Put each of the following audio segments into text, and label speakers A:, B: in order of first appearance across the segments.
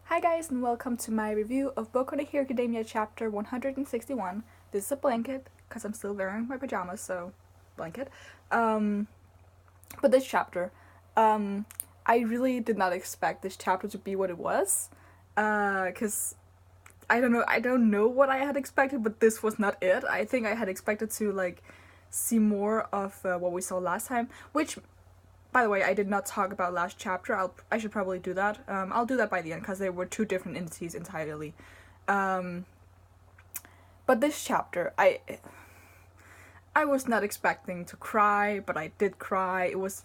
A: Hi guys, and welcome to my review of Boku no Hero Academia chapter 161. This is a blanket, because I'm still wearing my pajamas, so blanket. But this chapter, I really did not expect this chapter to be what it was. Because I don't know what I had expected, but this was not it. I think I had expected to, see more of what we saw last time, which, by the way, I did not talk about last chapter. I should probably do that. I'll do that by the end because they were two different entities entirely. But this chapter, I was not expecting to cry, but I did cry. It was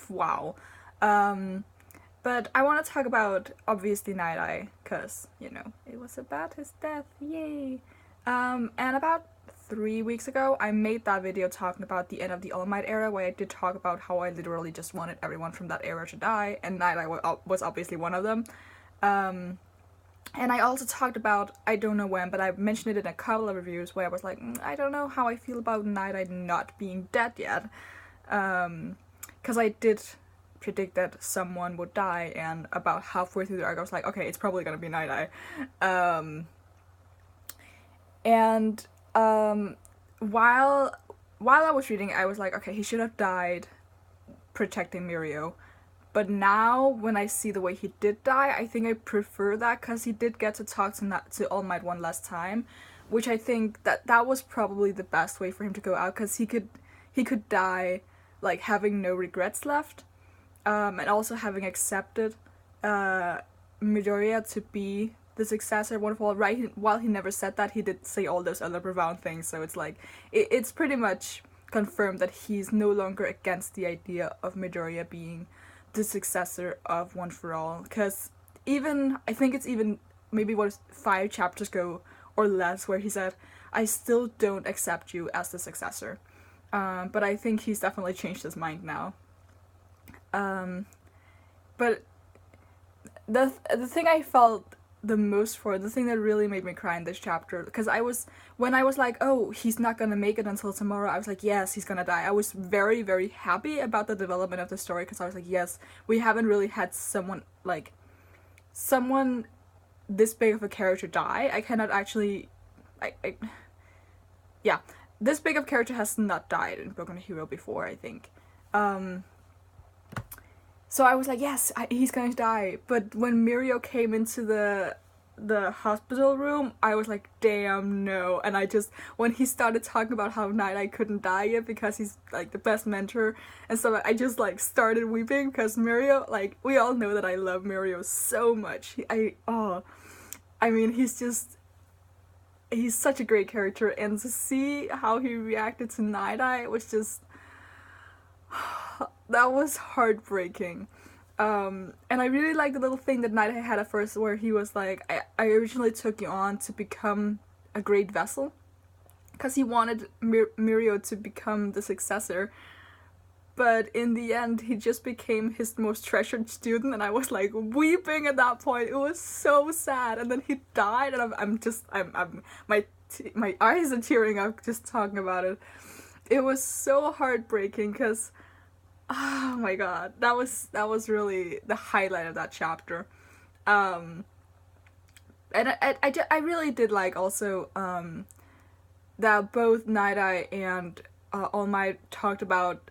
A: wow. But I want to talk about obviously Night Eye because it was about his death. Yay! And about 3 weeks ago, I made that video talking about the end of the All Might era, where I did talk about how I literally just wanted everyone from that era to die, and Night Eye was obviously one of them. And I also talked about, I don't know when, but I mentioned it in a couple of reviews where I was like, I don't know how I feel about Night Eye not being dead yet. Because I did predict that someone would die, and about halfway through the arc I was like, okay, it's probably gonna be Night Eye. And while I was reading, I was like, okay, he should have died protecting Mirio. But now, when I see the way he did die, I think I prefer that because he did get to talk to All Might one last time, which I think that was probably the best way for him to go out, because he could die like having no regrets left, and also having accepted Midoriya to be the successor. Wonderful, right? While he never said that, he did say all those other profound things. So it's like it's pretty much confirmed that he's no longer against the idea of Midoriya being the successor of One for All. Because I think it's even maybe 5 chapters ago or less where he said, "I still don't accept you as the successor." But I think he's definitely changed his mind now. But the thing I felt the most for, the thing that really made me cry in this chapter, because when I was like, oh, he's not gonna make it until tomorrow, I was like, yes, he's gonna die. I was very, very happy about the development of the story, because I was like, yes, we haven't really had someone this big of a character die. I cannot actually, yeah, this big of a character has not died in Boku no Hero before, I think. So I was like, yes, he's going to die. But when Mirio came into the hospital room, I was like, damn, no. And when he started talking about how Night Eye couldn't die yet because he's like the best mentor and stuff, I just started weeping, because Mirio, we all know that I love Mirio so much. He's such a great character, and to see how he reacted to Night Eye was just that was heartbreaking. And I really liked the little thing that Night Eye had at first, where he was like, I originally took you on to become a great vessel, because he wanted Mirio to become the successor, but in the end he just became his most treasured student, and I was like weeping at that point. It was so sad. And then he died, and my eyes are tearing up just talking about it. It was so heartbreaking, because oh my god, that was really the highlight of that chapter. And I really did like also that both Night Eye and All Might talked about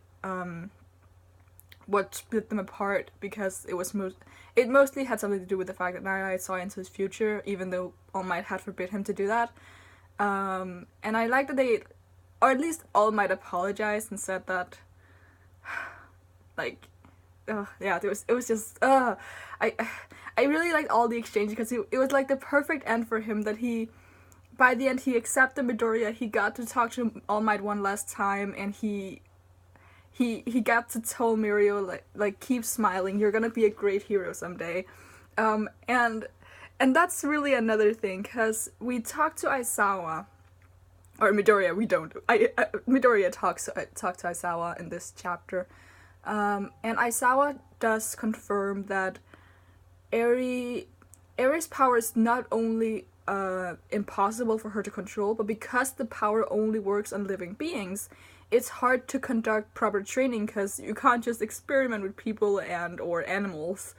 A: what split them apart, because it mostly had something to do with the fact that Night Eye saw into his future, even though All Might had forbid him to do that. And I like that they, or at least All Might, apologized and said that it was just I really liked all the exchanges, because it was like the perfect end for him, that by the end he accepted Midoriya, he got to talk to All Might one last time, and he got to tell Mirio like keep smiling, you're gonna be a great hero someday. And that's really another thing, because we talked to Aizawa, or Midoriya, we don't. Midoriya talks to Aizawa in this chapter. And Aizawa does confirm that Eri's power is not only impossible for her to control, but because the power only works on living beings, it's hard to conduct proper training, because you can't just experiment with people or animals.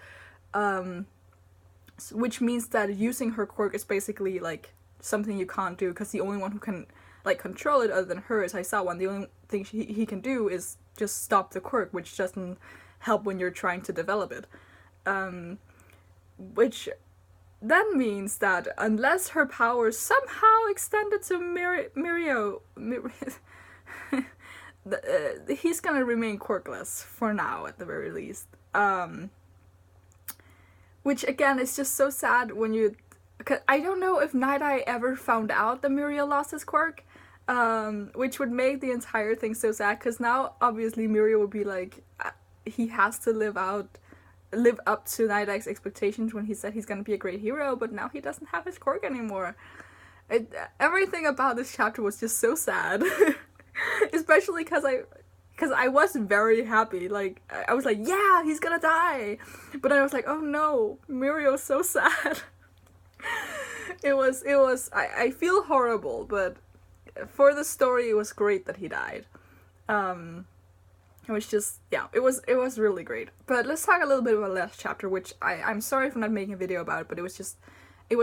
A: which means that using her quirk is basically like something you can't do, because the only one who can like control it other than her is Aizawa. The only thing he can do is just stop the quirk, which doesn't help when you're trying to develop it. Which then means that unless her powers somehow extended to Mirio, he's gonna remain quirkless for now, at the very least. Which again is just so sad when you... Cause I don't know if Night Eye ever found out that Mirio lost his quirk, which would make the entire thing so sad, because now obviously Mirio would be like, he has to live up to Night Eye's expectations when he said he's gonna be a great hero, but now he doesn't have his quirk anymore. Everything about this chapter was just so sad. Especially because I was very happy. Like, I was like, yeah, he's gonna die. But then I was like, oh no, Mirio's so sad. I feel horrible, but for the story, it was great that he died. It was just, yeah, it was really great. But let's talk a little bit about the last chapter, which I'm sorry for not making a video about it, but it was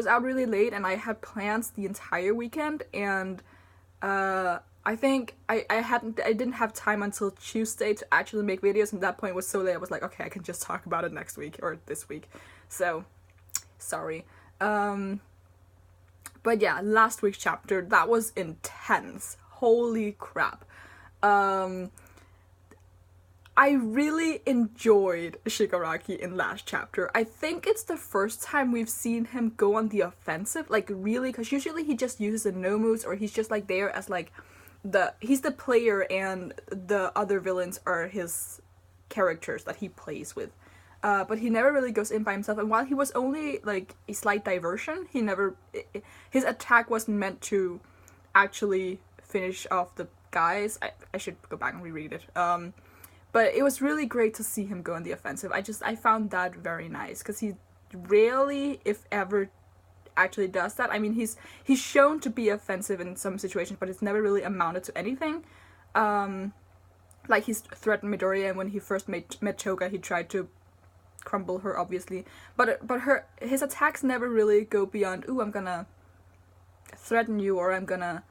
A: out really late, and I had plans the entire weekend, and I think I didn't have time until Tuesday to actually make videos, and at that point it was so late I was like, okay, I can just talk about it next week, or this week. So, sorry. But yeah, last week's chapter, that was intense. Holy crap. I really enjoyed Shigaraki in last chapter. I think it's the first time we've seen him go on the offensive, like really, because usually he just uses the no moves, or he's just like there as like he's the player and the other villains are his characters that he plays with. But he never really goes in by himself, and while he was only like a slight diversion, his attack wasn't meant to actually finish off the guys. I should go back and reread it. But it was really great to see him go on the offensive. I found that very nice, because he rarely, if ever, actually does that. I mean, he's shown to be offensive in some situations, but it's never really amounted to anything. Like, he's threatened Midoriya, and when he first met Choga, he tried to crumble her, obviously. But his attacks never really go beyond, ooh, I'm gonna threaten you, or I'm gonna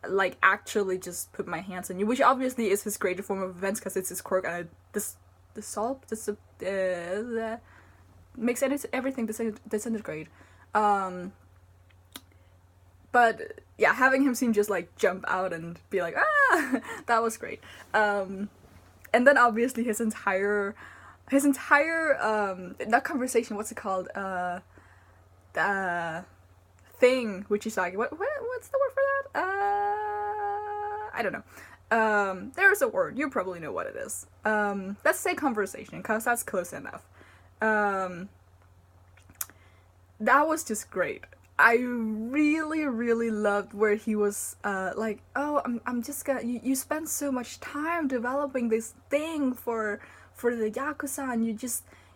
A: like actually just put my hands on you, which obviously is his greater form of events because it's his quirk, and makes everything disintegrate. But yeah, having him seem just like jump out and be like, ah, that was great. And then obviously his entire that conversation, what's it called, thing, which is like, what's the word for that? I don't know. There's a word, you probably know what it is. Let's say conversation, because that's close enough. That was just great. I really, really loved where he was, like, oh, I'm just gonna, you spent so much time developing this thing for the Yakuza, and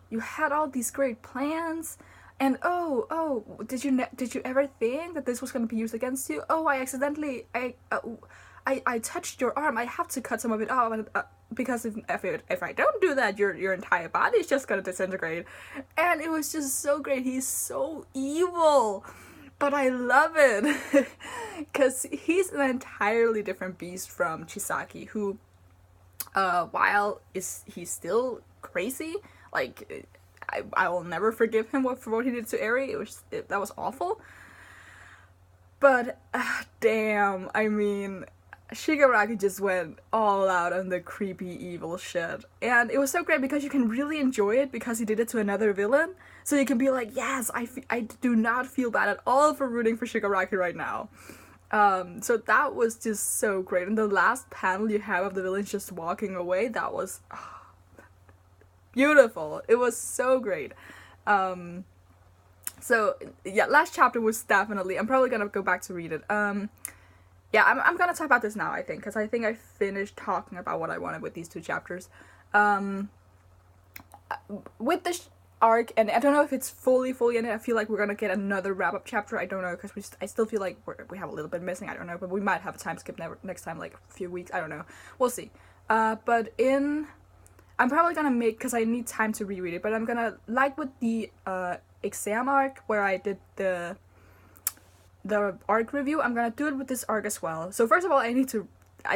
A: you had all these great plans, and oh, did you ever think that this was gonna be used against you? Oh, I accidentally, I touched your arm, I have to cut some of it off, because if I don't do that, your entire body is just gonna disintegrate. And it was just so great. He's so evil, but I love it, because he's an entirely different beast from Chisaki, who, while he's still crazy, like, I will never forgive him for what he did to Eri. That was awful. But damn, I mean, Shigaraki just went all out on the creepy evil shit, and it was so great because you can really enjoy it because he did it to another villain, so you can be like, yes, I do not feel bad at all for rooting for Shigaraki right now. So that was just so great, and the last panel you have of the villains just walking away, that was beautiful. It was so great. So yeah, last chapter was definitely, I'm probably gonna go back to read it. Yeah, I'm gonna talk about this now, I think, because I think I finished talking about what I wanted with these two chapters. With this arc, and I don't know if it's fully in it, I feel like we're gonna get another wrap-up chapter, I don't know, because I still feel like we have a little bit missing, I don't know, but we might have a time skip next time, like a few weeks, I don't know, we'll see. But in I'm probably gonna make, because I need time to reread it, but I'm gonna, like with the exam arc where I did the arc review, I'm gonna do it with this arc as well. So first of all, I need a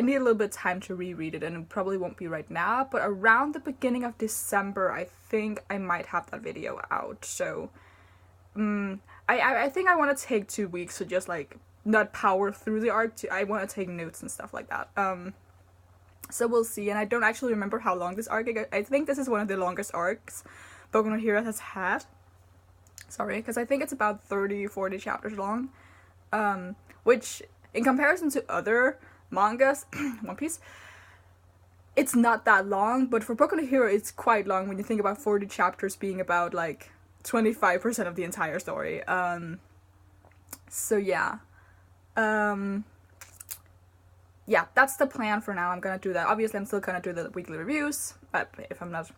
A: little bit of time to reread it, and it probably won't be right now, but around the beginning of December, I think I might have that video out. So I think I want to take 2 weeks to just like not power through the arc. I want to take notes and stuff like that. So we'll see, and I don't actually remember how long this arc is. I think this is one of the longest arcs Boku no Hero has had. Sorry, because I think it's about 30-40 chapters long. Which, in comparison to other mangas, One Piece, it's not that long, but for Boku no Hero, it's quite long when you think about 40 chapters being about, like, 25% of the entire story. So yeah. Yeah, that's the plan for now. I'm gonna do that. Obviously, I'm still gonna do the weekly reviews, but if I'm not...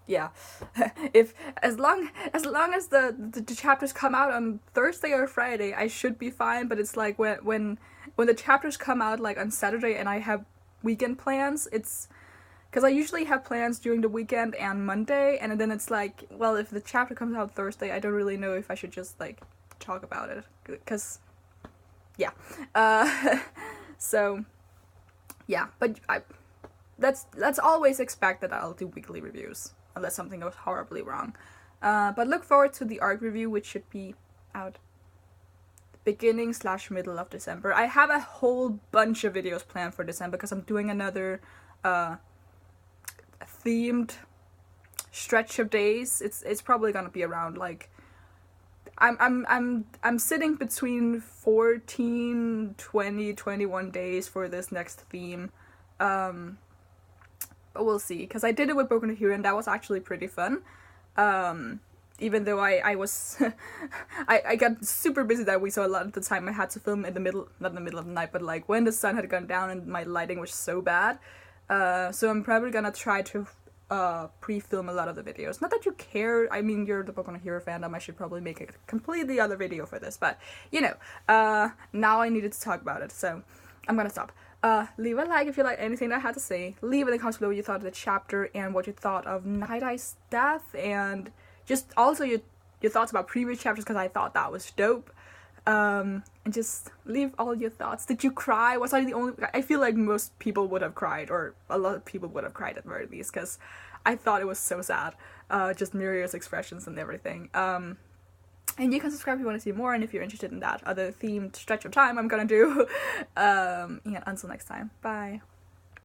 A: Yeah. If as long as the chapters come out on Thursday or Friday, I should be fine, but it's like when the chapters come out like on Saturday and I have weekend plans, it's because I usually have plans during the weekend and Monday, and then it's like, well, if the chapter comes out Thursday, I don't really know if I should just like talk about it, because yeah. So yeah, but let's always expect that I'll do weekly reviews unless something goes horribly wrong. But look forward to the arc review, which should be out beginning/middle of December. I have a whole bunch of videos planned for December because I'm doing another themed stretch of days. It's probably gonna be around like I'm sitting between 14, 20, 21 days for this next theme. But we'll see, because I did it with Boku no Hero and that was actually pretty fun. Even though I was I got super busy that week, so a lot of the time I had to film in the middle, not in the middle of the night, but like when the sun had gone down and my lighting was so bad. So I'm probably gonna try to pre-film a lot of the videos. Not that you care, I mean, you're the Boku no Hero fandom, I should probably make a completely other video for this, but you know, now I needed to talk about it, so I'm gonna stop. Leave a like if you like anything that I had to say. Leave in the comments below what you thought of the chapter and what you thought of Night Eye's death, and just also your thoughts about previous chapters, because I thought that was dope. And just leave all your thoughts. Did you cry? Was I the only... I feel like most people would have cried, or a lot of people would have cried at the very least, because I thought it was so sad. Just Miria's expressions and everything. And you can subscribe if you want to see more, and if you're interested in that other themed stretch of time I'm gonna do. And until next time, bye.